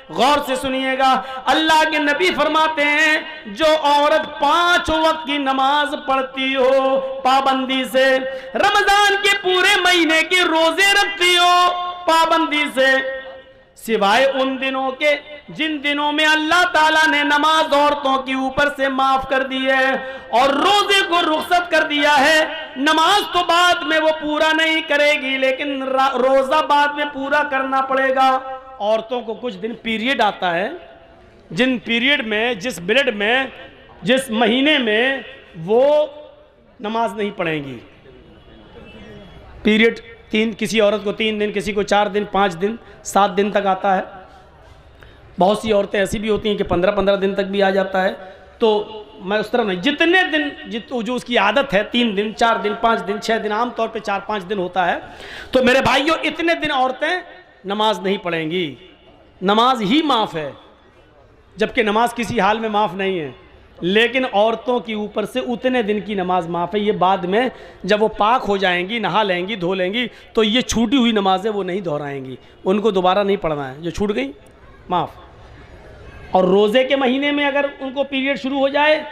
गौर से सुनिएगा, अल्लाह के नबी फरमाते हैं जो औरत 5 वक्त की नमाज पढ़ती हो पाबंदी से, रमजान के पूरे महीने के रोजे रखती हो पाबंदी से, सिवाय उन दिनों के जिन दिनों में अल्लाह ताला ने नमाज औरतों के ऊपर से माफ कर दी है और रोजे को रुखसत कर दिया है। नमाज तो बाद में वो पूरा नहीं करेगी, लेकिन रोजा बाद में पूरा करना पड़ेगा। औरतों को कुछ दिन पीरियड आता है, जिन पीरियड में, जिस पीरियड में, जिस महीने में वो नमाज नहीं पढ़ेंगी। पीरियड किसी औरत को 3 दिन, किसी को 4 दिन, 5 दिन, 7 दिन तक आता है। बहुत सी औरतें ऐसी भी होती हैं कि 15-15 दिन तक भी आ जाता है। तो मैं उस तरह नहीं, जितने दिन जो उसकी आदत है, 3 दिन, 4 दिन, 5 दिन, 6 दिन, आमतौर पे 4-5 दिन होता है। तो मेरे भाइयों, इतने दिन औरतें नमाज नहीं पढ़ेंगी, नमाज ही माफ़ है, जबकि नमाज किसी हाल में माफ़ नहीं है। लेकिन औरतों के ऊपर से उतने दिन की नमाज माफ़ है। ये बाद में जब वो पाक हो जाएंगी, नहा लेंगी, धो लेंगी, तो ये छूटी हुई नमाजें वो नहीं दोहराएंगी, उनको दोबारा नहीं पढ़ना है, जो छूट गई माफ़। और रोज़े के महीने में अगर उनको पीरियड शुरू हो जाए,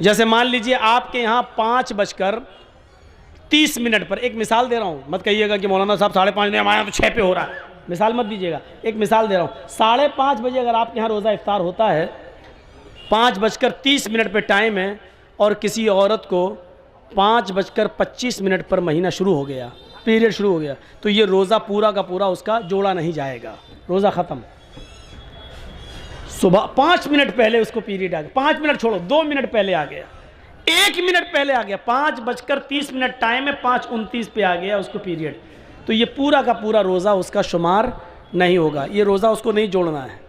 जैसे मान लीजिए आपके यहाँ 5:30 पर, एक मिसाल दे रहा हूँ, मत कहिएगा कि मौलाना साहब 5:30 ने, हमारे यहाँ तो 6 पे हो रहा है, मिसाल मत दीजिएगा, एक मिसाल दे रहा हूँ। 5:30 बजे अगर आपके यहाँ रोज़ा इफ्तार होता है, 5:30 पे टाइम है, और किसी औरत को 5:25 पर महीना शुरू हो गया, पीरियड शुरू हो गया, तो ये रोज़ा पूरा का पूरा उसका जोड़ा नहीं जाएगा, रोज़ा ख़त्म। सुबह 5 मिनट पहले उसको पीरियड आ गया, 5 मिनट छोड़ो, 2 मिनट पहले आ गया, 1 मिनट पहले आ गया, 5:30 टाइम है, 5:29 पे आ गया उसको पीरियड, तो ये पूरा का पूरा रोज़ा उसका शुमार नहीं होगा, ये रोज़ा उसको नहीं जोड़ना है।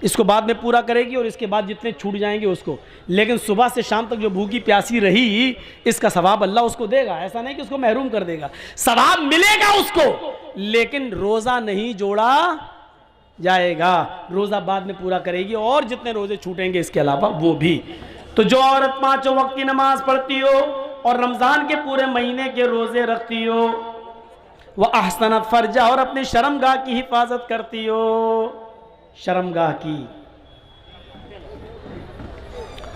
इसको बाद में पूरा करेगी और इसके बाद जितने छूट जाएंगे उसको, लेकिन सुबह से शाम तक जो भूखी प्यासी रही, इसका सवाब अल्लाह उसको देगा। ऐसा नहीं कि उसको महरूम कर देगा, सवाब मिलेगा उसको, लेकिन रोज़ा नहीं जोड़ा जाएगा, रोज़ा बाद में पूरा करेगी और जितने रोज़े छूटेंगे इसके अलावा वो भी। तो जो औरत 5 वक्त की नमाज पढ़ती हो और रमज़ान के पूरे महीने के रोज़े रखती हो, वह अहसनत फर्जा, और अपनी शर्मगाह की हिफाजत करती हो। शर्मगाह की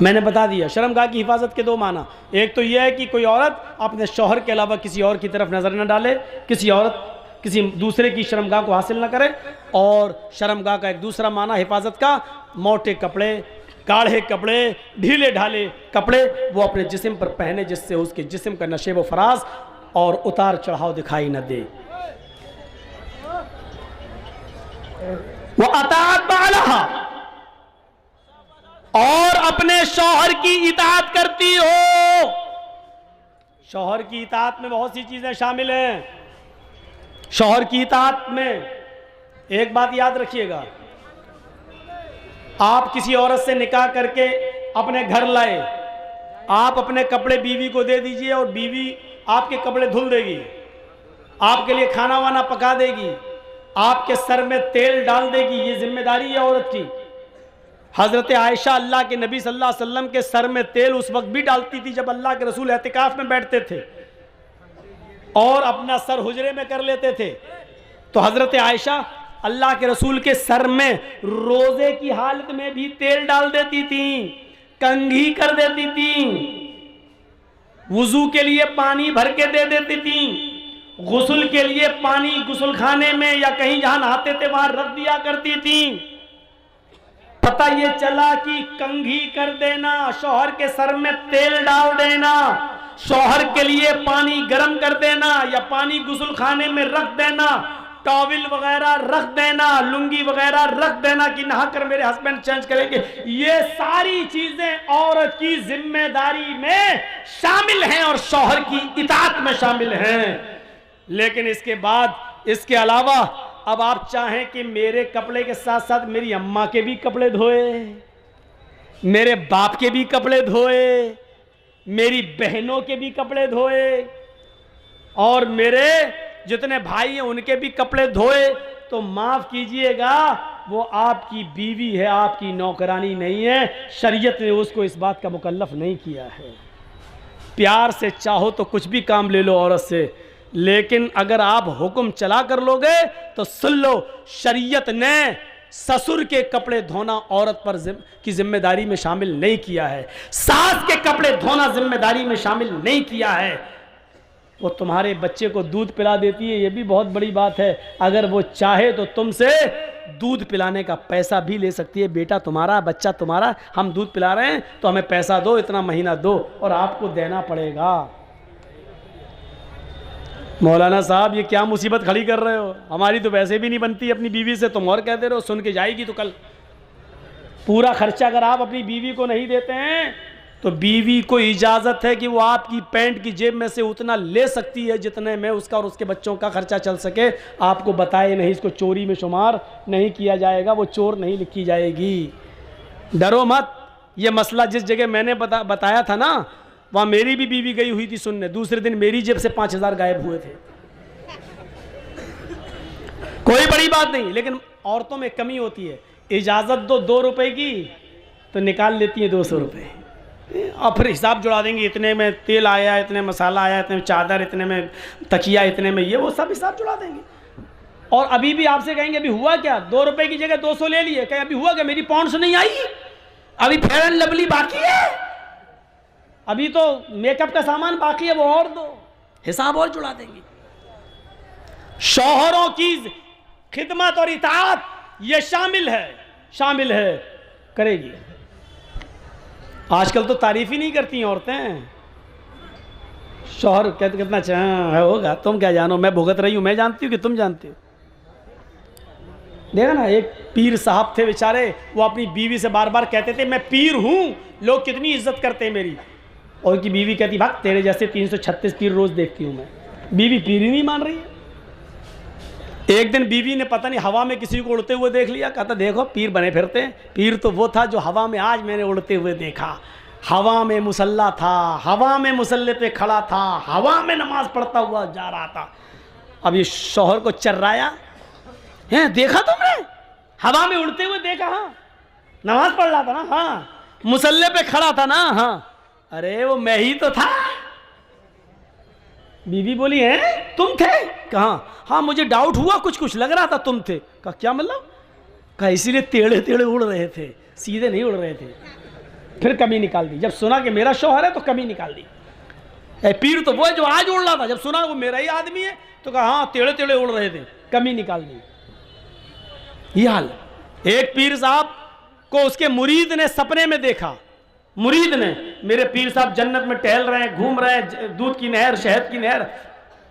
मैंने बता दिया, शर्मगाह की हिफाजत के 2 माना। एक तो यह है कि कोई औरत अपने शौहर के अलावा किसी और की तरफ नज़र न डाले, किसी औरत किसी दूसरे की शर्मगाह को हासिल न करे। और शर्मगाह का एक दूसरा माना हिफाजत का, मोटे कपड़े, गाढ़े कपड़े, ढीले ढाले कपड़े वो अपने जिस्म पर पहने, जिससे उसके जिस्म का नशेब व फराज और उतार चढ़ाव दिखाई न दे। वो अताअत बालहा, और अपने शौहर की इताअत करती हो। शौहर की इताअत में बहुत सी चीजें शामिल हैं। शौहर की इताअत में एक बात याद रखिएगा, आप किसी औरत से निकाह करके अपने घर लाए, आप अपने कपड़े बीवी को दे दीजिए और बीवी आपके कपड़े धुल देगी, आपके लिए खाना वाना पका देगी, आपके सर में तेल डाल देगी, ये जिम्मेदारी है औरत की। हजरत आयशा अल्लाह के नबी सल्लल्लाहु अलैहि वसल्लम के सर में तेल उस वक्त भी डालती थी जब अल्लाह के रसूल एतिकाफ में बैठते थे और अपना सर हुजरे में कर लेते थे। तो हजरत आयशा अल्लाह के रसूल के सर में रोजे की हालत में भी तेल डाल देती थी, कंघी कर देती थी, वुजू के लिए पानी भर के दे देती थी, गुस्ल के लिए पानी गुस्ल खाने में या कहीं जहां नहाते थे वहां रख दिया करती थी। पता ये चला कि कंघी कर देना, शौहर के सर में तेल डाल देना, शौहर के लिए पानी गर्म कर देना या पानी गुस्ल खाने में रख देना, टॉवल वगैरह रख देना, लुंगी वगैरह रख देना कि नहाकर मेरे हस्बैंड चेंज करेंगे, ये सारी चीजें औरत की जिम्मेदारी में शामिल हैं और शौहर की इताअत में शामिल हैं। लेकिन इसके बाद, इसके अलावा अब आप चाहें कि मेरे कपड़े के साथ साथ मेरी अम्मा के भी कपड़े धोए, मेरे बाप के भी कपड़े धोए, मेरी बहनों के भी कपड़े धोए और मेरे जितने भाई हैं उनके भी कपड़े धोए, तो माफ कीजिएगा वो आपकी बीवी है, आपकी नौकरानी नहीं है। शरीयत ने उसको इस बात का मुकल्लफ नहीं किया है। प्यार से चाहो तो कुछ भी काम ले लो औरत से, लेकिन अगर आप हुक्म चला कर लोगे तो सुन लो, शरीयत ने ससुर के कपड़े धोना औरत पर की जिम्मेदारी में शामिल नहीं किया है, सास के कपड़े धोना जिम्मेदारी में शामिल नहीं किया है। वो तुम्हारे बच्चे को दूध पिला देती है, ये भी बहुत बड़ी बात है। अगर वो चाहे तो तुमसे दूध पिलाने का पैसा भी ले सकती है। बेटा तुम्हारा, बच्चा तुम्हारा, हम दूध पिला रहे हैं तो हमें पैसा दो, इतना महीना दो, और आपको देना पड़ेगा। मौलाना साहब ये क्या मुसीबत खड़ी कर रहे हो, हमारी तो वैसे भी नहीं बनती अपनी बीवी से, तुम और कहते रहो, सुन के जाएगी तो कल। पूरा खर्चा अगर आप अपनी बीवी को नहीं देते हैं तो बीवी को इजाज़त है कि वो आपकी पैंट की जेब में से उतना ले सकती है जितने में उसका और उसके बच्चों का खर्चा चल सके। आपको बताए नहीं, इसको चोरी में शुमार नहीं किया जाएगा, वो चोर नहीं लिखी जाएगी। डरो मत। ये मसला जिस जगह मैंने बताया था ना, वहाँ मेरी भी बीवी गई हुई थी सुनने, दूसरे दिन मेरी जेब से 5,000 गायब हुए थे। कोई बड़ी बात नहीं, लेकिन औरतों में कमी होती है। इजाज़त दो 2 रुपए की तो निकाल लेती है 200 रुपये, और फिर हिसाब जुड़ा देंगे, इतने में तेल आया, इतने मसाला आया, इतने में चादर, इतने में तकिया, इतने में ये, वो सब हिसाब जुड़ा देंगे। और अभी भी आपसे कहेंगे अभी हुआ क्या, 2 रुपए की जगह 200 ले लिए, कहें अभी हुआ क्या, मेरी पाउंड्स नहीं आई, अभी फेयर एंड लवली बाकी है, अभी तो मेकअप का सामान बाकी है, वो और दो, हिसाब और जुड़ा देंगे। शौहरों की खिदमत और इताअत ये शामिल है, करेगी। आजकल तो तारीफ ही नहीं करती औरतें। शौहर कहते कितना अच्छा होगा, तुम क्या जानो, मैं भुगत रही हूं, मैं जानती हूँ कि तुम जानती हो। देखा ना, एक पीर साहब थे बेचारे, वो अपनी बीवी से बार बार कहते थे मैं पीर हूं, लोग कितनी इज्जत करते हैं मेरी। और उनकी बीवी कहती भाग, तेरे जैसे 336 पीर रोज देखती हूं मैं। बीवी पीर ही नहीं मान रही है। एक दिन बीवी ने पता नहीं हवा में किसी को उड़ते हुए देख लिया, कहता देखो पीर बने फिरते हैं। पीर तो वो था जो हवा में आज मैंने उड़ते हुए देखा। हवा में मुसल्ला था, हवा में मुसल्ले पे खड़ा था, हवा में नमाज पढ़ता हुआ जा रहा था। अब ये शौहर को चर्राया है, देखा तुमने, हवा में उड़ते हुए देखा, हाँ नमाज पढ़ रहा था ना, हाँ मुसल्ले पे खड़ा था ना, हाँ अरे वो मैं ही तो था। बीवी बोली है तुम थे, कहा हाँ मुझे डाउट हुआ, कुछ लग रहा था तुम थे। कहा क्या मतलब, कहा इसीलिए टेढ़े टेढ़े उड़ रहे थे, सीधे नहीं उड़ रहे थे। फिर कमी निकाल दी, जब सुना कि मेरा शौहर है तो कमी निकाल दी। पीर तो वो है जो आज उड़ रहा था, जब सुना वो मेरा ही आदमी है तो कहा हाँ टेढ़े टेढ़े उड़ रहे थे, कमी निकाल दी। ये हाल। एक पीर साहब को उसके मुरीद ने सपने में देखा। मुरीद ने, मेरे पीर साहब जन्नत में टहल रहे हैं, घूम रहे हैं, दूध की नहर, शहद की नहर,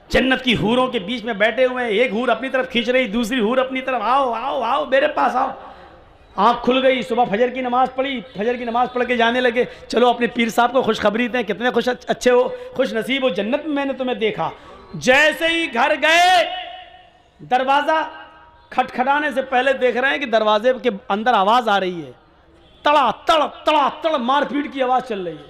जन्नत की हूरों के बीच में बैठे हुए हैं। एक हूर अपनी तरफ खींच रही, दूसरी हूर अपनी तरफ, आओ आओ आओ मेरे पास आओ। आँख खुल गई, सुबह फजर की नमाज पढ़ी, फजर की नमाज पढ़ के जाने लगे, चलो अपने पीर साहब को खुशखबरी दें, कितने अच्छे हो, खुश नसीब हो, जन्नत में मैंने तुम्हें देखा। जैसे ही घर गए, दरवाज़ा खटखटाने से पहले देख रहे हैं कि दरवाजे के अंदर आवाज़ आ रही है, तड़ा तड़ तड़ा तड़ मारपीट की आवाज़ चल रही है।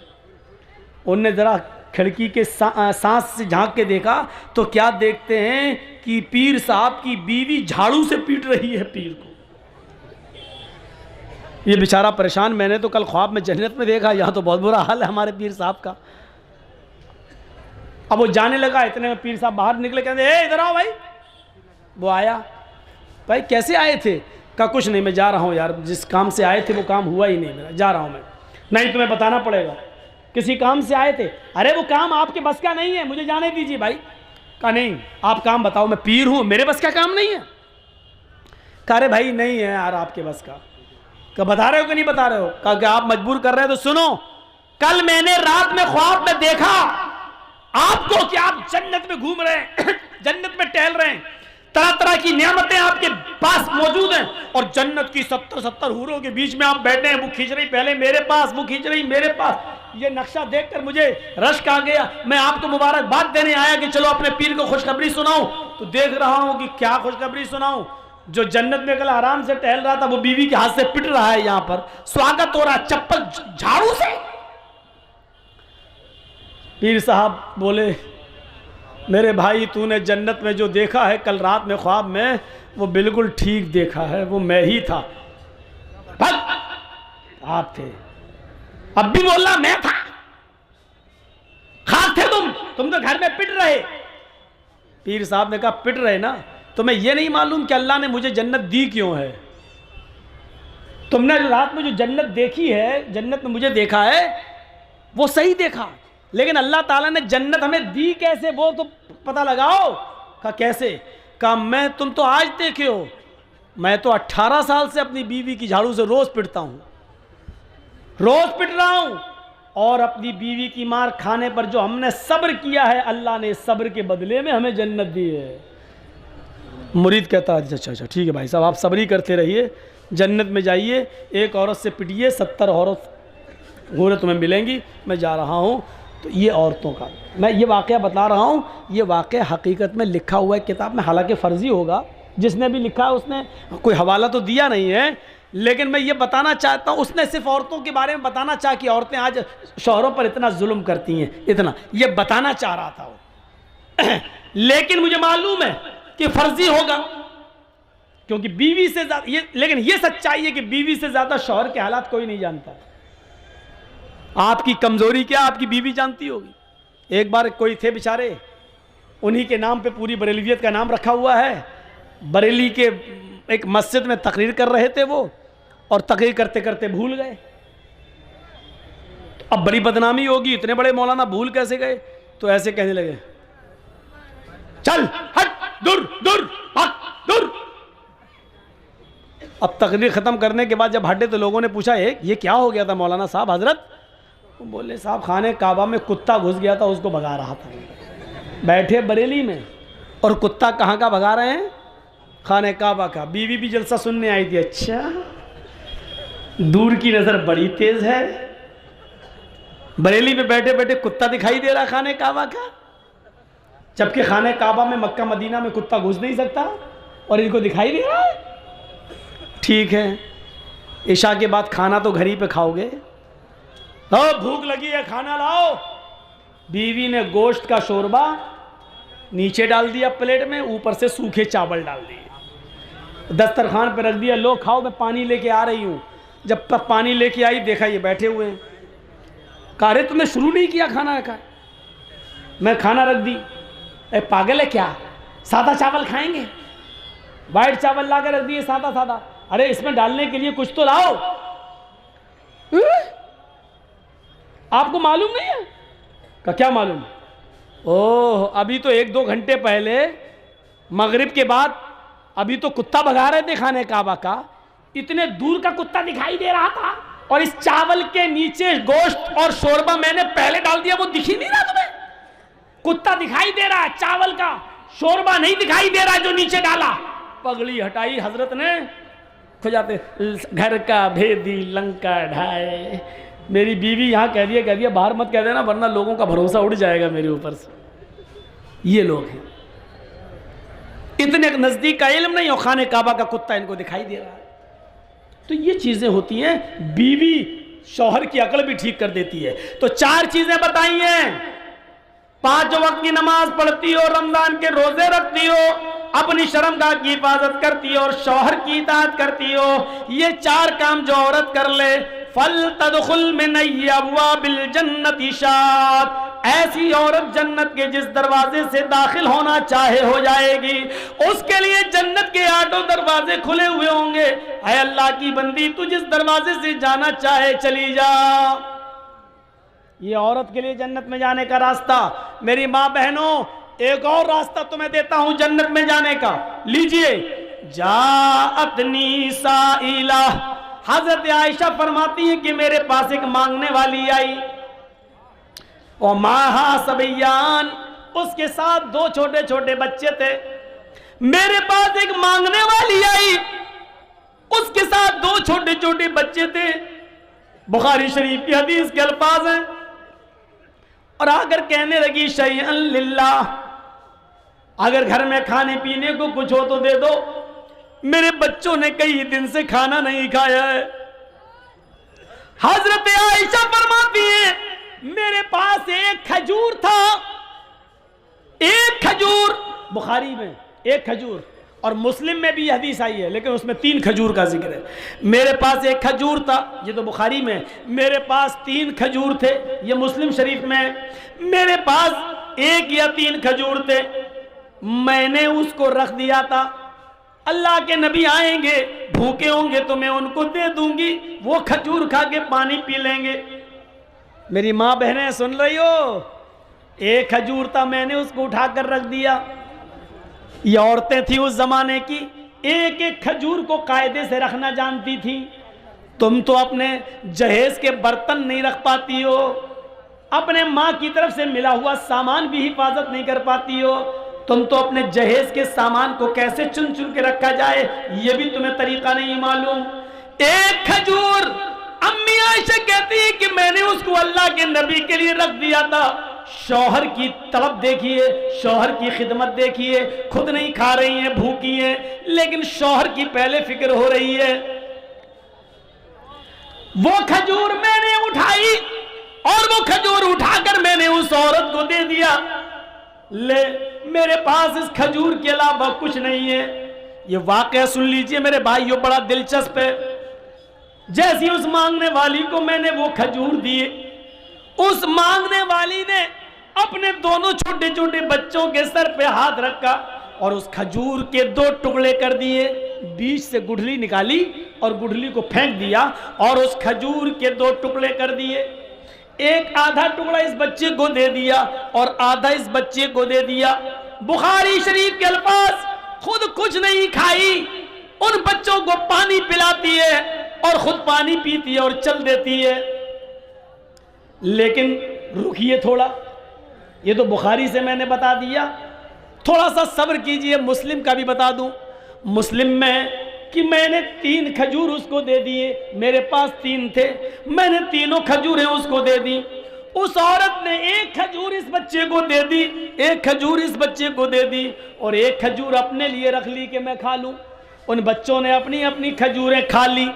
उनने ज़रा खिड़की के सांस से झांक के देखा तो क्या देखते हैं कि पीर साहब की बीवी झाड़ू से पीट रही है पीर को। ये बेचारा परेशान, मैंने तो कल ख्वाब में जन्नत में देखा, यहाँ तो बहुत बुरा हाल है हमारे पीर साहब का। अब वो जाने लगा, इतने में पीर साहब बाहर निकले, कहते ए इधर आओ भाई। वो आया, भाई कैसे आए थे, कहा कुछ नहीं मैं जा रहा हूँ यार, जिस काम से आए थे वो काम हुआ ही नहीं मेरा, जा रहा हूँ मैं। नहीं तुम्हें बताना पड़ेगा, किसी काम से आए थे। अरे वो काम आपके बस का नहीं है, मुझे जाने दीजिए भाई। कहा नहीं आप काम बताओ, मैं पीर हूँ, मेरे बस का काम नहीं है। कहा अरे भाई नहीं है यार आपके बस का। कहा बता रहे हो कि नहीं बता रहे हो। कहा कि आप मजबूर कर रहे हैं तो सुनो, कल मैंने रात में ख्वाब में देखा आपको कि आप जन्नत में घूम रहे हैं, जन्नत में टहल रहे हैं, तरह तरह की नियामतें आपके पास मौजूद हैं, और जन्नत की 70 हूरों के बीच में आप बैठे हैं, वो खींच रही पहले मेरे पास, वो खींच रही मेरे पास। ये नक्शा देखकर मुझे रश्क आ गया, मैं आपको मुबारकबाद देने आया कि चलो अपने पीर को खुशखबरी सुनाऊं। तो देख रहा हूं कि क्या खुशखबरी सुनाऊं, जो जन्नत में कल आराम से टहल रहा था वो बीवी के हाथ से पिट रहा है, यहां पर स्वागत हो रहा है चप्पल झाड़ू से। पीर साहब बोले मेरे भाई तूने जन्नत में जो देखा है कल रात में ख्वाब में, वो बिल्कुल ठीक देखा है, वो मैं ही था। आप थे, अब भी बोल रहा मैं था, खास थे तुम तो घर में पिट रहे। पीर साहब ने कहा पिट रहे ना, तुम्हें यह नहीं मालूम कि अल्लाह ने मुझे जन्नत दी क्यों है? तुमने जो रात में जो जन्नत देखी है, जन्नत में मुझे देखा है, वो सही देखा, लेकिन अल्लाह ताला ने जन्नत हमें दी कैसे वो तो पता लगाओ। कहा कैसे? कहा मैं, तुम तो आज देखे हो, मैं तो 18 साल से अपनी बीवी की झाड़ू से रोज पिटता हूं, रोज पिट रहा हूं, और अपनी बीवी की मार खाने पर जो हमने सब्र किया है, अल्लाह ने सब्र के बदले में हमें जन्नत दी है। मुरीद कहता है अच्छा अच्छा ठीक है भाई साहब, आप सब्र ही करते रहिए, जन्नत में जाइए, एक औरत से पिटिए, 70 औरत हूरें तुम्हें मिलेंगी, मैं जा रहा हूँ। तो ये औरतों का मैं ये वाक़या बता रहा हूँ, ये वाक़या हकीकत में लिखा हुआ है किताब में, हालांकि फ़र्ज़ी होगा, जिसने भी लिखा है उसने कोई हवाला तो दिया नहीं है, लेकिन मैं ये बताना चाहता हूँ, उसने सिर्फ औरतों के बारे में बताना चाहा कि औरतें आज शौहरों पर इतना जुल्म करती हैं, इतना ये बताना चाह रहा था वो। लेकिन मुझे मालूम है कि फ़र्ज़ी होगा, क्योंकि बीवी से ज़्यादा ये, लेकिन ये सच्चाई है कि बीवी से ज़्यादा शौहर के हालात कोई नहीं जानता। आपकी कमज़ोरी क्या आपकी बीवी जानती होगी। एक बार कोई थे बेचारे, उन्हीं के नाम पे पूरी बरेलवियत का नाम रखा हुआ है, बरेली के एक मस्जिद में तकरीर कर रहे थे वो, और तकरीर करते करते भूल गए। तो अब बड़ी बदनामी होगी, इतने बड़े मौलाना भूल कैसे गए? तो ऐसे कहने लगे, चल हट, दूर दूर हट दूर। अब तकरीर ख़त्म करने के बाद जब हटे तो लोगों ने पूछा ये क्या हो गया था मौलाना साहब हजरत? वो बोले साहब खाने काबा में कुत्ता घुस गया था, उसको भगा रहा था। बैठे बरेली में, और कुत्ता कहाँ का भगा रहे हैं? खाने काबा का। बीवी भी जलसा सुनने आई थी। अच्छा, दूर की नज़र बड़ी तेज़ है, बरेली में बैठे बैठे कुत्ता दिखाई दे रहा खाने काबा का, जबकि खाने काबा में मक्का मदीना में कुत्ता घुस नहीं सकता, और इनको दिखाई दे रहा है। ठीक है, इशा के बाद खाना तो घर ही पे खाओगे, भूख लगी है खाना लाओ। बीवी ने गोश्त का शोरबा नीचे डाल दिया प्लेट में, ऊपर से सूखे चावल डाल दिए, दस्तरखान पे रख दिया, लो खाओ, मैं पानी लेके आ रही हूँ। जब तक पानी लेके आई देखा ये बैठे हुए हैं। कहा रे तुमने शुरू नहीं किया खाना रखा? मैं खाना रख दी। ए पागल है क्या, सादा चावल खाएंगे? वाइट चावल ला के रख दिए सादा सादा। अरे इसमें डालने के लिए कुछ तो लाओ। आपको मालूम नहीं है? का क्या मालूम? ओह, अभी तो 1-2 घंटे पहले मगरिब के बाद अभी तो कुत्ता भगा रहे थे खाने काबा का, इतने दूर का कुत्ता दिखाई दे रहा था, और इस चावल के नीचे गोश्त और शोरबा मैंने पहले डाल दिया, वो दिख ही नहीं रहा तुम्हें? कुत्ता दिखाई दे रहा है, चावल का शोरबा नहीं दिखाई दे रहा जो नीचे डाला। पगड़ी हटाई हजरत ने, खो जाते घर का भेदी लंका ढाए। मेरी बीवी यहाँ कह दिया बाहर मत कह देना, वरना लोगों का भरोसा उड़ जाएगा मेरे ऊपर से। ये लोग हैं, इतने नजदीक का इल्म नहीं, और खाने काबा का कुत्ता इनको दिखाई दे रहा है। तो ये चीजें होती हैं, बीवी शौहर की अकल भी ठीक कर देती है। तो 4 चीजें बताई हैं, 5 वक्त की नमाज पढ़ती हो, रमजान के रोजे रखती हो, अपनी शर्मगाह की हिफाजत करती हो, और शौहर की इताअत करती हो। ये 4 काम जो औरत कर ले, फल तदखुल मिन अब्वाबिल जन्नति शात, ऐसी औरत जन्नत के जिस दरवाजे से दाखिल होना चाहे हो जाएगी। उसके लिए जन्नत के 8 दरवाजे खुले हुए होंगे। ऐ अल्लाह की बंदी, तू जिस दरवाजे से जाना चाहे चली जा। ये औरत के लिए जन्नत में जाने का रास्ता। मेरी माँ बहनों, एक और रास्ता तुम्हें देता हूं जन्नत में जाने का, लीजिए। जाअतनी साइला, हजरत आयशा फरमाती है कि मेरे पास एक मांगने वाली आई, और माहा सबयान, उसके साथ 2 छोटे छोटे बच्चे थे। मेरे पास एक मांगने वाली आई, उसके साथ 2 छोटे छोटे बच्चे थे। बुखारी शरीफ की हदीस के अल्फाज हैं। और आकर कहने लगी शैअन लिल्लाह, अगर घर में खाने पीने को कुछ हो तो दे दो, मेरे बच्चों ने कई दिन से खाना नहीं खाया है। हजरत आयशा फरमाती है, मेरे पास एक खजूर था, एक खजूर, बुखारी में एक खजूर, और मुस्लिम में भी हदीस आई है, लेकिन उसमें 3 खजूर का जिक्र है। मेरे पास एक खजूर था, ये तो बुखारी में। मेरे पास 3 खजूर थे, ये मुस्लिम शरीफ में। मेरे पास 1 या 3 खजूर थे। मैंने उसको रख दिया था, अल्लाह के नबी आएंगे, भूखे होंगे तो मैं उनको दे दूंगी, वो खजूर खा के पानी पी लेंगे। मेरी माँ बहनें सुन रही हो, एक खजूर था, मैंने उसको उठाकर रख दिया। ये औरतें थी उस जमाने की, एक एक खजूर को कायदे से रखना जानती थी। तुम तो अपने जहेज के बर्तन नहीं रख पाती हो, अपने माँ की तरफ से मिला हुआ सामान भी हिफाजत नहीं कर पाती हो। तुम तो अपने जहेज के सामान को कैसे चुन चुन के रखा जाए ये भी तुम्हें तरीका नहीं मालूम। एक खजूर, अम्मी आयशा कहती है कि मैंने उसको अल्लाह के नबी के लिए रख दिया था। शौहर की तलब देखिए, शौहर की खिदमत देखिए, खुद नहीं खा रही हैं, भूखी हैं, लेकिन शौहर की पहले फिक्र हो रही है। वो खजूर मैंने उठाई और वो खजूर उठाकर मैंने उस औरत को दे दिया। ले, मेरे पास इस खजूर के अलावा कुछ नहीं है। ये वाकया सुन लीजिए मेरे भाइयों, बड़ा दिलचस्प है। जैसी उस मांगने वाली को मैंने वो खजूर दिए, उस मांगने वाली ने अपने दोनों छोटे छोटे बच्चों के सर पे हाथ रखा और उस खजूर के 2 टुकड़े कर दिए, बीच से गुठली निकाली और गुठली को फेंक दिया और उस खजूर के 2 टुकड़े कर दिए। एक आधा टुकड़ा इस बच्चे को दे दिया और आधा इस बच्चे को दे दिया। बुखारी शरीफ के अल्फाज, खुद कुछ नहीं खाई, उन बच्चों को पानी पिलाती है और खुद पानी पीती है और चल देती है। लेकिन रुकिए थोड़ा, ये तो बुखारी से मैंने बता दिया, थोड़ा सा सब्र कीजिए, मुस्लिम का भी बता दूं। मुस्लिम में कि मैंने 3 खजूर उसको दे दिए, मेरे पास 3 थे, मैंने तीनों खजूरें उसको दे दी। उस औरत ने 1 खजूर इस बच्चे को दे दी, 1 खजूर इस बच्चे को दे दी और 1 खजूर अपने लिए रख ली कि मैं खा लूं। उन बच्चों ने अपनी अपनी खजूरें खा ली।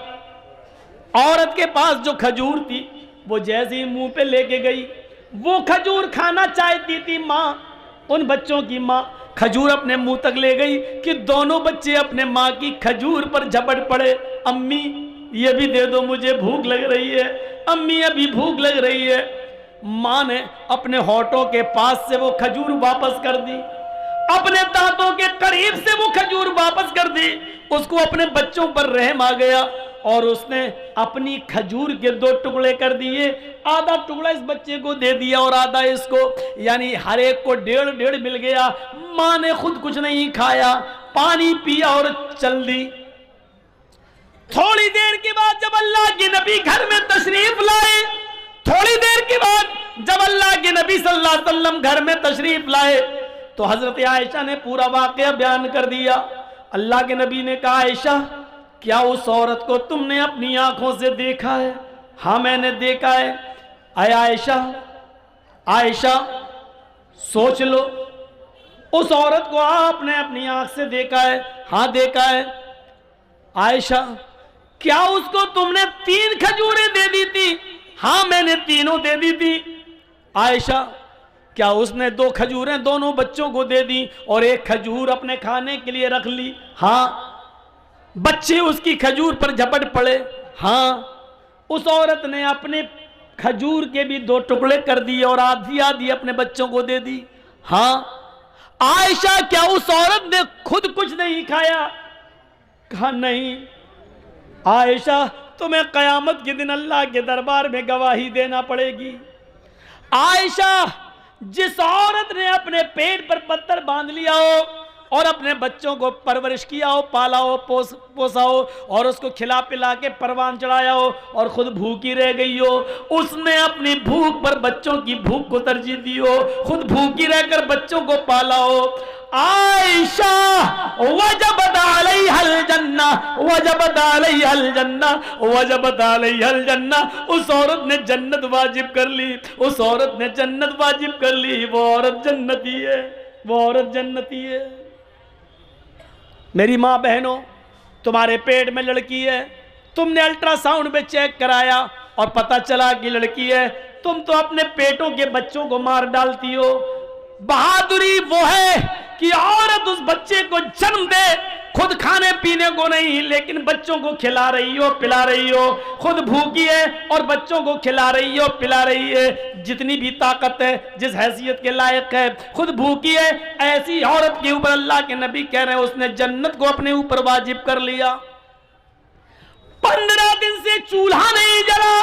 औरत के पास जो खजूर थी वो जैसे ही मुंह पे लेके गई, वो खजूर खाना चाहती थी माँ, उन बच्चों की माँ खजूर अपने मुंह तक ले गई कि दोनों बच्चे अपने माँ की खजूर पर झपट पड़े। अम्मी ये भी दे दो, मुझे भूख लग रही है, अम्मी अभी भूख लग रही है। माँ ने अपने होठों के पास से वो खजूर वापस कर दी, अपने दांतों के करीब से वो खजूर वापस कर दी। उसको अपने बच्चों पर रहम आ गया और उसने अपनी खजूर के 2 टुकड़े कर दिए, आधा टुकड़ा इस बच्चे को दे दिया और आधा इसको, यानी हर एक को 1.5 मिल गया। माँ ने खुद कुछ नहीं खाया, पानी पिया और चल दी। थोड़ी देर के बाद जब अल्लाह के नबी घर में तशरीफ लाए, थोड़ी देर के बाद जब अल्लाह के नबी सल्लल्लाहु अलैहि वसल्लम घर में तशरीफ लाए तो हजरत आयशा ने पूरा वाकया बयान कर दिया। अल्लाह के नबी ने कहा, आयशा क्या उस औरत को तुमने अपनी आंखों से देखा है? हाँ मैंने देखा है। आया आयशा, आयशा सोच लो, उस औरत को आपने अपनी आंख से देखा है? हाँ देखा है। आयशा क्या उसको तुमने 3 खजूरें दे दी थी? हाँ मैंने तीनों दे दी थी। आयशा क्या उसने 2 खजूरें दोनों बच्चों को दे दी और 1 खजूर अपने खाने के लिए रख ली? हाँ। बच्चे उसकी खजूर पर झपट पड़े? हाँ। उस औरत ने अपने खजूर के भी 2 टुकड़े कर दिए और आधी आधी अपने बच्चों को दे दी? हाँ। आयशा क्या उस औरत ने खुद कुछ नहीं खाया? कहा नहीं। आयशा तुम्हें कयामत के दिन अल्लाह के दरबार में गवाही देना पड़ेगी। आयशा जिस औरत ने अपने पेट पर पत्थर बांध लिया हो और अपने बच्चों को परवरिश किया हो, पाला हो, पोसा हो और उसको खिला पिला के परवान चढ़ाया हो और खुद भूखी रह गई हो, उसने अपनी भूख पर बच्चों की भूख को तरजीह दी हो, खुद भूखी रहकर बच्चों को पाला हो। आयशा वजबत अलैहल जन्ना, वजबत अलैहल जन्ना, वजबत अलैहल जन्ना। उस औरत ने जन्नत वाजिब कर ली, उस औरत ने जन्नत वाजिब कर ली। वो औरत जन्नती है, वो औरत जन्नती है। मेरी माँ बहनों, तुम्हारे पेट में लड़की है, तुमने अल्ट्रासाउंड में चेक कराया और पता चला कि लड़की है, तुम तो अपने पेटों के बच्चों को मार डालती हो। बहादुरी वो है कि औरत उस बच्चे को जन्म दे खुद खाने पीने को नहीं लेकिन बच्चों को खिला रही हो, पिला रही हो, खुद भूखी है और बच्चों को खिला रही हो, पिला रही है, जितनी भी ताकत है, जिस हैसियत के लायक है, खुद भूखी है, ऐसी औरत के ऊपर अल्लाह के नबी कह रहे हैं उसने जन्नत को अपने ऊपर वाजिब कर लिया। 15 दिन से चूल्हा नहीं जला,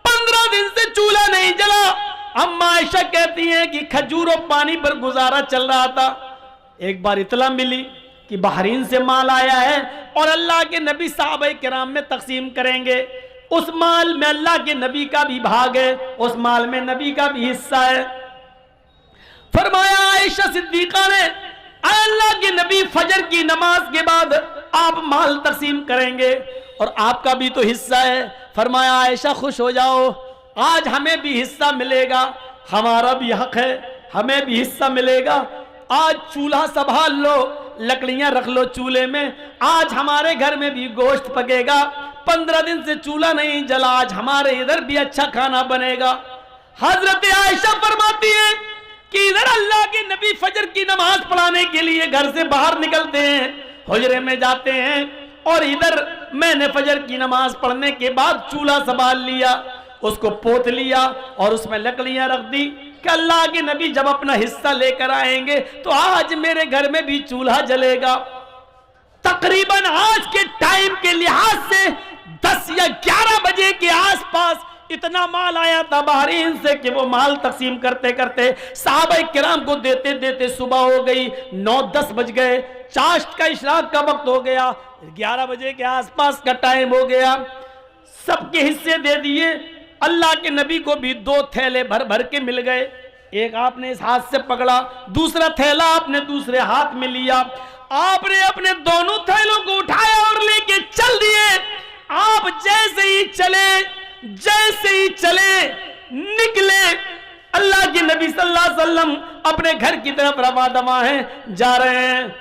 15 दिन से चूल्हा नहीं जला। अम्मा आयशा कहती हैं कि खजूर और पानी पर गुजारा चल रहा था। एक बार इतला मिली कि बहरीन से माल आया है और अल्लाह के नबी साहबे किराम में तकसीम करेंगे। उस माल में अल्लाह के नबी का भी भाग है, उस माल में नबी का भी हिस्सा है। फरमाया आयशा सिद्दीका ने, अल्लाह के नबी फजर की नमाज के बाद आप माल तकसीम करेंगे और आपका भी तो हिस्सा है। फरमाया आयशा खुश हो जाओ, आज हमें भी हिस्सा मिलेगा, हमारा भी हक है, हमें भी हिस्सा मिलेगा। आज चूल्हा संभाल लो, लकड़ियां रख लो चूल्हे में, आज हमारे घर में भी गोश्त पकेगा। 15 दिन से चूल्हा नहीं जला, आज हमारे इधर भी अच्छा खाना बनेगा। हजरत आयशा फरमाती है कि इधर अल्लाह के नबी फजर की नमाज पढ़ाने के लिए घर से बाहर निकलते हैं, हुजरे में जाते हैं, और इधर मैंने फजर की नमाज पढ़ने के बाद चूल्हा संभाल लिया, उसको पोत लिया और उसमें लकड़ियां रख दी कि अल्लाह के नबी जब अपना हिस्सा लेकर आएंगे तो आज मेरे घर में भी चूल्हा जलेगा। तकरीबन आज के टाइम के लिहाज से 10 या 11 बजे के आसपास इतना माल आया था बहरीन से कि वो माल तकसीम करते करते साहबा किराम को देते देते सुबह हो गई, 9-10 बज गए, चाश्त का इशराक का वक्त हो गया, 11 बजे के आसपास का टाइम हो गया। सबके हिस्से दे दिए। अल्लाह के नबी को भी 2 थैले भर भर के मिल गए। एक आपने इस हाथ से पकड़ा, दूसरा थैला आपने दूसरे हाथ में लिया। आपने अपने दोनों थैलों को उठाया और लेके चल दिए। आप जैसे ही चले निकले, अल्लाह के नबी सल्लल्लाहु अलैहि वसल्लम अपने घर की तरफ रवा दवा हैं, जा रहे हैं।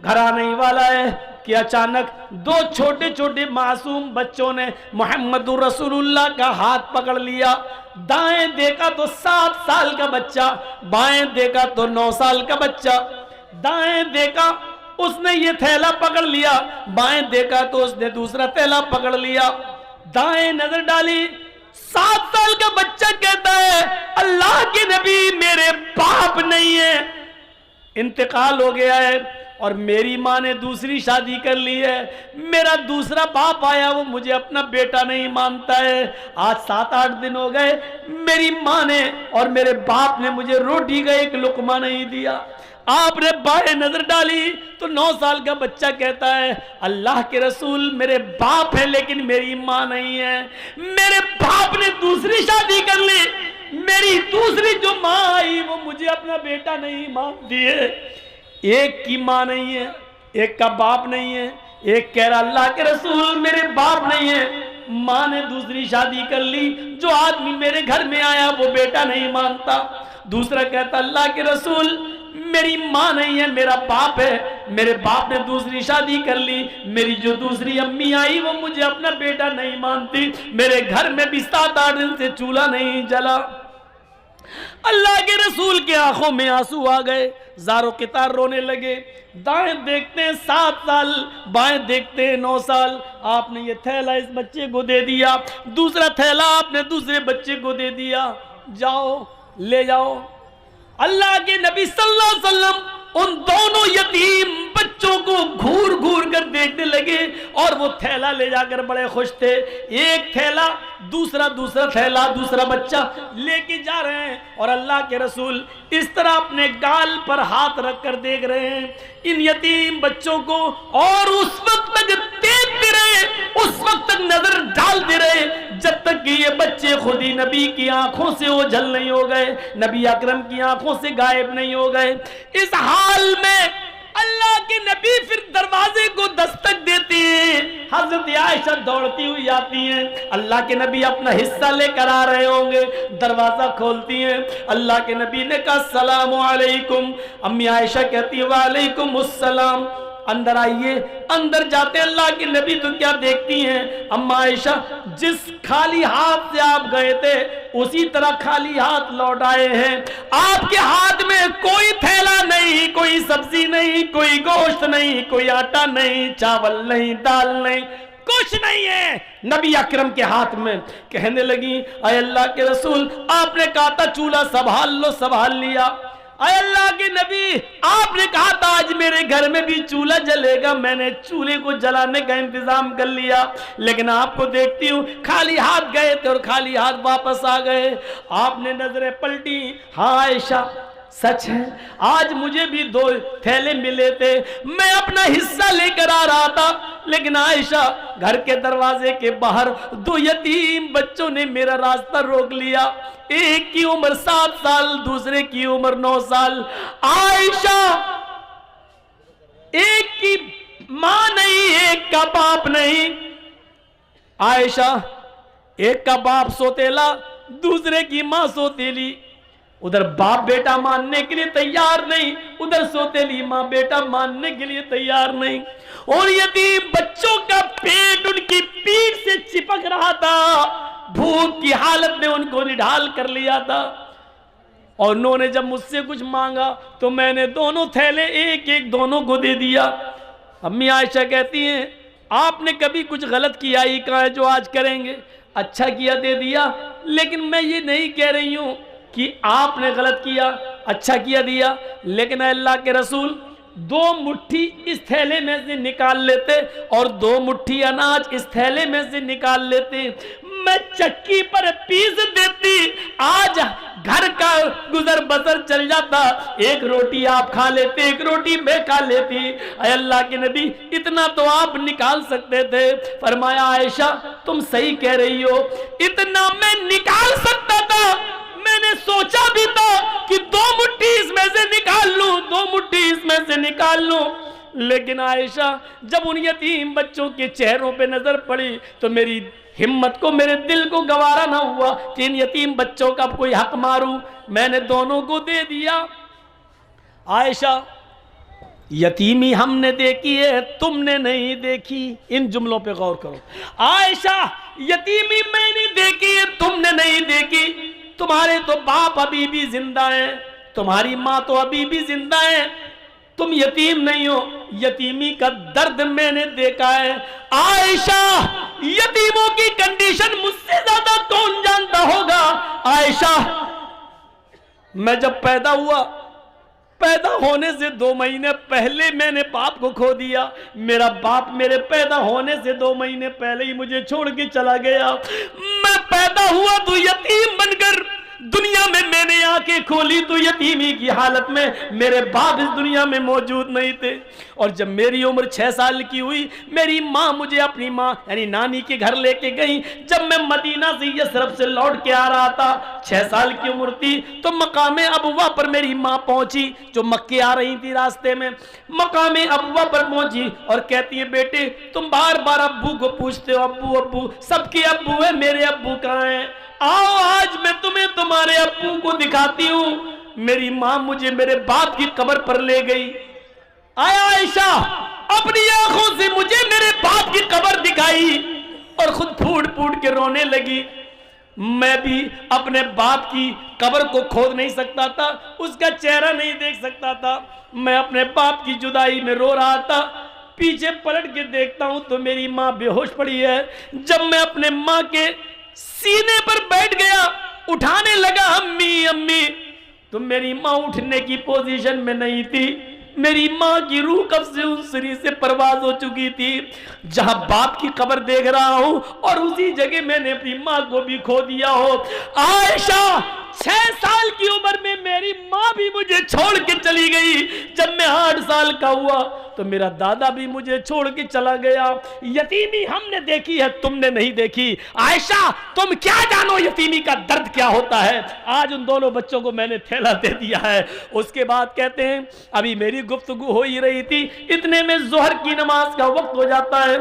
घर आने ही वाला है कि अचानक 2 छोटे छोटे मासूम बच्चों ने मोहम्मदुर रसूलुल्लाह का हाथ पकड़ लिया। दाएं देखा तो 7 साल का बच्चा, बाएं देखा तो 9 साल का बच्चा। दाएं देखा उसने ये थैला पकड़ लिया, बाएं देखा तो उसने दूसरा थैला पकड़ लिया। दाएं नजर डाली, 7 साल का बच्चा कहता है अल्लाह के नबी मेरे बाप नहीं है, इंतकाल हो गया है और मेरी माँ ने दूसरी शादी कर ली है। मेरा दूसरा बाप आया, वो मुझे अपना बेटा नहीं मानता है। आज 7-8 दिन हो गए, मेरी माँ ने और मेरे बाप ने मुझे रोटी का एक लुकमा नहीं दिया। आपने बाएं नजर डाली तो 9 साल का बच्चा कहता है अल्लाह के रसूल मेरे बाप है लेकिन मेरी माँ नहीं है। मेरे बाप ने दूसरी शादी कर ली, मेरी दूसरी जो माँ आई वो मुझे अपना बेटा नहीं मानती है। एक की माँ नहीं है, एक का बाप नहीं है। एक कह रहा अल्लाह के रसूल मेरे बाप नहीं है, माँ ने दूसरी शादी कर ली, जो आदमी मेरे घर में आया वो बेटा नहीं मानता। दूसरा कहता अल्लाह के रसूल मेरी माँ नहीं है, मेरा बाप है, मेरे बाप ने दूसरी शादी कर ली, मेरी जो दूसरी अम्मी आई वो मुझे अपना बेटा नहीं मानती, मेरे घर में भी 7-8 दिन से चूल्हा नहीं जला। अल्लाह के रसूल के आंखों में आंसू आ गए, ज़ारो कितार रोने लगे। दाएं देखते हैं 7 साल, बाएं देखते हैं 9 साल। आपने ये थैला इस बच्चे को दे दिया, दूसरा थैला आपने दूसरे बच्चे को दे दिया, जाओ ले जाओ। अल्लाह के नबी सल्लल्लाहु अलैहि वसल्लम उन दोनों यतीम बच्चों को घूर घूर कर देखने लगे और वो थैला ले जाकर बड़े खुश थे। एक थैला दूसरा थैला दूसरा बच्चा लेके जा रहे हैं और अल्लाह के रसूल इस तरह अपने गाल पर हाथ रखकर देख रहे हैं इन यतीम बच्चों को, और उस वक्त तक देखते रहे, उस वक्त तक नजर डालते रहे जब तक कि ये बच्चे खुद ही नबी की आंखों से ओझल नहीं हो गए, नबी अकरम की आंखों से गायब नहीं हो गए। इस हाल में अल्लाह के नबी फिर दरवाजे को दस्तक देते हैं। हजरत आयशा दौड़ती हुई आती हैं, अल्लाह के नबी अपना हिस्सा लेकर आ रहे होंगे, दरवाजा खोलती हैं। अल्लाह के नबी ने कहा अस्सलामु अलैकुम। अम्मी आयशा कहती है वालेकुम अस्सलाम, अंदर आइए। अंदर जाते अल्लाह के नबी तो क्या देखती हैं अम्मा आयशा, जिस खाली हाथ से आप गए थे उसी तरह खाली हाथ लौट आए हैं। आपके हाथ में कोई थैला नहीं, कोई सब्जी नहीं, कोई गोश्त नहीं, कोई आटा नहीं, चावल नहीं, दाल नहीं, कुछ नहीं है नबी अकरम के हाथ में। कहने लगी, अय अल्लाह के रसूल, आपने कहा था चूल्हा संभाल लो, संभाल लिया। अय अल्लाह के नबी, आपने कहा था आज मेरे घर में भी चूल्हा जलेगा, मैंने चूल्हे को जलाने का इंतजाम कर लिया, लेकिन आपको देखती हूँ खाली हाथ गए थे और खाली हाथ वापस आ गए। आपने नजरें पलटी, हाँ आयशा सच है, आज मुझे भी 2 थैले मिले थे, मैं अपना हिस्सा लेकर आ रहा था, लेकिन आयशा घर के दरवाजे के बाहर 2 यतीम बच्चों ने मेरा रास्ता रोक लिया। एक की उम्र 7 साल, दूसरे की उम्र 9 साल। आयशा, एक की मां नहीं, एक का बाप नहीं। आयशा, एक का बाप सोतेला, दूसरे की मां सोतेली। उधर बाप बेटा मानने के लिए तैयार नहीं, उधर सोतेली मां बेटा मानने के लिए तैयार नहीं। और यतीम बच्चों का पेट उनकी पीठ से चिपक रहा था, भूख की हालत में उनको निढाल कर लिया था। और उन्होंने जब मुझसे कुछ मांगा तो मैंने दोनों थैले एक एक दोनों को दे दिया। अम्मी आयशा कहती हैं, आपने कभी कुछ गलत किया ही कहा है जो आज करेंगे? अच्छा किया, दे दिया। लेकिन मैं ये नहीं कह रही हूं कि आपने गलत किया, अच्छा किया दिया, लेकिन अल्लाह के रसूल 2 मुट्ठी इस थैले में से निकाल लेते और 2 मुट्ठी अनाज इस थैले में से निकाल लेते, मैं चक्की पर पीस देती, आज घर का गुजर बसर चल जाता। 1 रोटी आप खा लेते, 1 रोटी मैं खा लेती। अल्लाह के नबी, इतना तो आप निकाल सकते थे। फरमाया, आयशा तुम सही कह रही हो, इतना मैं निकाल सकता था, मैंने सोचा भी था कि 2 मुट्ठी इसमें से निकाल लूं, 2 मुट्ठी इसमें से निकाल लूं, लेकिन आयशा जब उन यतीम बच्चों के चेहरों पे नजर पड़ी तो मेरी हिम्मत को, मेरे दिल को गवारा ना हुआ कि इन यतीम बच्चों का कोई हक मारूं। मैंने दोनों को दे दिया। आयशा, यतीमी हमने देखी है, तुमने नहीं देखी। इन जुमलों पे गौर करो। आयशा, यतीमी मैंने देखी है, तुमने नहीं देखी। तुम्हारे तो बाप अभी भी जिंदा हैं, तुम्हारी माँ तो अभी भी जिंदा है, तुम यतीम नहीं हो। यतीमी का दर्द मैंने देखा है। आयशा, यतीमों की कंडीशन मुझसे ज्यादा कौन जानता होगा? आयशा, मैं जब पैदा हुआ, पैदा होने से 2 महीने पहले मैंने बाप को खो दिया। मेरा बाप मेरे पैदा होने से 2 महीने पहले ही मुझे छोड़ के चला गया। मैं पैदा हुआ तो यतीम बनकर दुनिया में मैंने आंखें खोली तो यतीमी की हालत में, मेरे बाप इस दुनिया में मौजूद नहीं थे। और जब मेरी उम्र 6 साल की हुई, मेरी माँ मुझे अपनी माँ यानी नानी के घर लेके गई। जब मैं मदीना से यसरफ से लौट के आ रहा था, 6 साल की उम्र थी, तो मकामे अबुआ पर मेरी माँ पहुंची, जो मक्के आ रही थी रास्ते में। मकामे अबुआ पर पहुंची और कहती है, बेटे तुम बार बार अब्बू को पूछते हो, अब्बू अब्बू, सबके अब्बू है, मेरे अब्बू कहाँ हैं? आओ आज मैं तुम्हें तुम्हारे अब्बू को दिखाती हूं। मेरी मां मुझे मेरे बाप की कब्र पर ले गई। आया आयशा, अपनी आंखों से मुझे मेरे बाप की कब्र दिखाई और खुद फूट फूट के रोने लगी। मैं भी अपने बाप की कब्र को खोद नहीं सकता था, उसका चेहरा नहीं देख सकता था। मैं अपने बाप की जुदाई में रो रहा था। पीछे पलट के देखता हूं तो मेरी मां बेहोश पड़ी है। जब मैं अपने मां के सीने पर बैठ गया, उठाने लगा अम्मी अम्मी, तो मेरी मां उठने की पोजीशन में नहीं थी। मेरी मां की रूह कब से उस शरीर से परवाज हो चुकी थी। जहां बाप की कब्र देख रहा हूं और उसी जगह मैंने अपनी मां को भी खो दिया हो। आयशा, 6 साल की उम्र में मेरी मां भी मुझे छोड़ के चली गई। जब मैं 8 साल का हुआ तो मेरा दादा भी मुझे छोड़ के चला गया। यतीमी हमने देखी है, तुमने नहीं देखी। आयशा, तुम क्या जानो यतीमी का दर्द क्या होता है। आज उन दोनों बच्चों को मैंने थैला दे दिया है। उसके बाद कहते हैं, अभी मेरी गुफ्तगू हो ही रही थी, इतने में जोहर की नमाज का वक्त हो जाता है।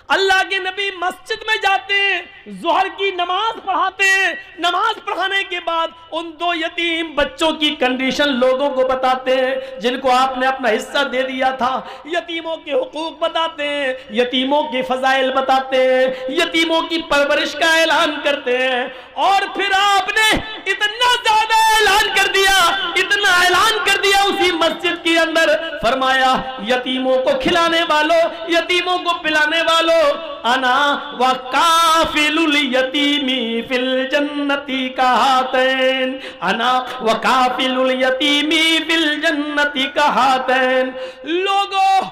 अल्लाह के नबी मस्जिद में जाते हैं, ज़ोहर की नमाज पढ़ाते हैं, नमाज पढ़ाने के बाद उन 2 यतीम बच्चों की कंडीशन लोगों को बताते हैं जिनको आपने अपना हिस्सा दे दिया था। यतीमों के हुकूक बताते हैं, यतीमों के फजाइल बताते हैं, यतीमों की परवरिश का ऐलान करते हैं। और फिर आपने इतना ज्यादा ऐलान कर दिया, इतना ऐलान कर दिया उसी मस्जिद के अंदर, फरमाया यतीमों को खिलाने वालों, यतीमों को पिलाने वालों, अना व काफिलुल यतीमी फिल जन्नती कहातैन, अना व काफिलुल यतीमी फिल जन्नती कहातैन। लोगों,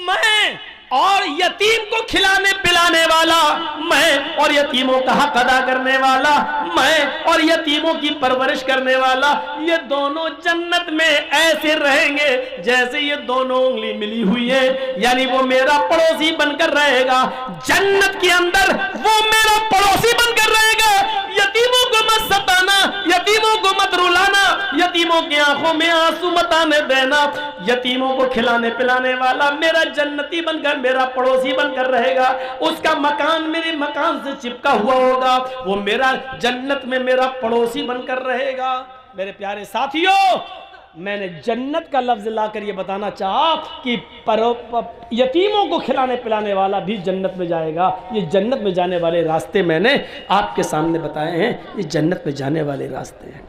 मैं और यतीम को खिलाने पिलाने वाला मैं, और यतीमों का हक अदा करने वाला मैं, और यतीमों की परवरिश करने वाला, ये दोनों जन्नत में ऐसे रहेंगे जैसे ये दोनों उंगली मिली हुई है। यानी वो मेरा पड़ोसी बनकर रहेगा जन्नत के अंदर, वो मेरा पड़ोसी बनकर रहेगा। यतीमों को मत सताना, यतीमों को मत रुलाना, यतीमों की आंखों में आंसू मत आने देना। यतीमों को खिलाने पिलाने वाला मेरा जन्नती बनकर, मेरा पड़ोसी बनकर रहेगा। उसका मकान मेरे मकान से चिपका हुआ होगा, वो मेरा जन्नत में मेरा पड़ोसी बनकर रहेगा। मेरे प्यारे साथियों, मैंने जन्नत का लफ्ज लाकर ये बताना चाहा कि यतीमों को खिलाने पिलाने वाला भी जन्नत में जाएगा। ये जन्नत में जाने वाले रास्ते मैंने आपके सामने बताए हैं, ये जन्नत में जाने वाले रास्ते हैं।